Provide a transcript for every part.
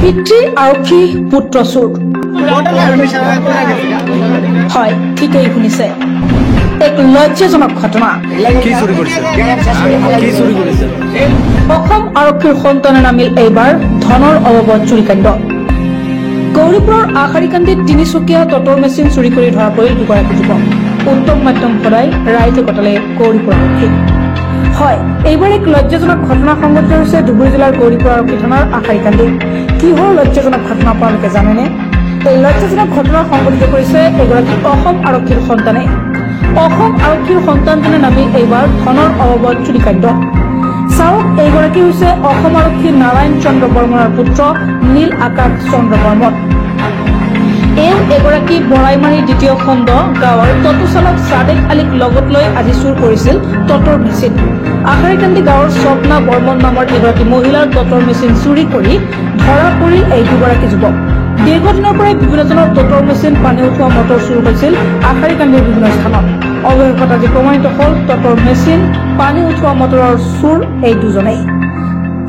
পিতৃ আৰক্ষী পুত্ৰ চোৰ হয় ঠিকই শুনিছে এক লজ্জাজনক ঘটনা কি চুৰি কৰেছে কি চুৰি কৰেছে অসম আৰক্ষীৰ সন্তানে নামিল এইবাৰ ধনৰ অবাবত চুৰিকাণ্ড গৌৰীপুৰৰ আশাৰীকান্দিত তিনিচকীয়া টটৰ মেচিন চুৰি কৰি ধৰা পৰিল দুগৰাকী যুৱক উত্তম মাধ্যম সদায় ৰাইজে কটালে গৌৰীপুৰ আৰক্ষী হয় এইবাৰ এক লজ্জাজনক ঘটনা সংঘটিত হৈছে ধুবুৰী জিলাৰ গৌৰীপুৰ আৰক্ষী থানাৰ আশাৰীকান্দিত কিহৰ লজ্জাজনক ঘটনা আপোনালোকে জানেনে এই লজ্জাজনক ঘটনা সংঘটিত কৰিছে এগৰাকী অসম আৰক্ষীৰ সন্তানে অসম আৰক্ষীৰ সন্তানজনে নামি এইবাৰ ধনৰ অবাবত চুৰিকাণ্ড চাওক এইগৰাকী হৈছে অসম আৰক্ষীৰ নাৰায়ণ চন্দ্ৰ বৰ্মনৰ পুত্ৰ নীল আকাশ চন্দ্ৰ বৰ্মন এওঁ এগৰাকী বৰাইমাৰী দ্বিতীয় খণ্ড গাঁৱৰ টটো চালক ছাদেক আলীক লগত লৈ আজি চুৰ কৰিছিল টটৰ মেচিন আশাৰীকান্দি গাঁৱৰ স্বপ্না বৰ্মন নামৰ এগৰাকী মহিলাৰ টটৰ মেচিন চুৰি কৰি ধৰা পৰিল এই দুগৰাকী যুৱক দীৰ্ঘদিনৰ পৰাই বিভিন্নজনৰ টটৰ মেচিন পানী উঠোৱা মটৰ চুৰ হৈছিল আশাৰীকান্দিৰ বিভিন্ন স্থানত অৱশেষত আজি প্ৰমাণিত হ'ল টটৰ মেচিন পানী উঠোৱা মটৰৰ চুৰ এই দুজনেই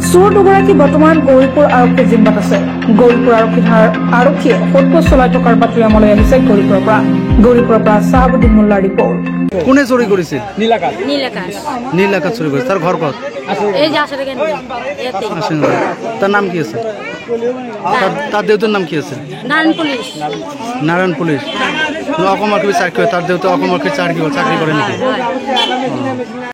চোৰ দুগৰাকী বৰ্তমান গৌৰীপুৰ আৰক্ষীৰ জিম্মাত আছে গৌৰীপুৰ আৰক্ষী থানাৰ আৰক্ষীয়ে সোধপোছ চলাই থকাৰ বাতৰি আমালৈ আহিছে গৌৰীপুৰৰ পৰা চাহাবুদ্দিন মোল্লাৰ ৰিপৰ্ট কোনে চুরি করেছে নীল আকাশ নীল আকাশ চুরি করেছে তার ঘর কত এই যে আসলে কেন তার নাম কি আছে তার দেউতার নাম কি আছে নারায়ণ পুলিশ নারায়ণ পুলিশ অসম আরক্ষী চাকরি তার দেউতা অসম আরক্ষী চাকরি করে নাকি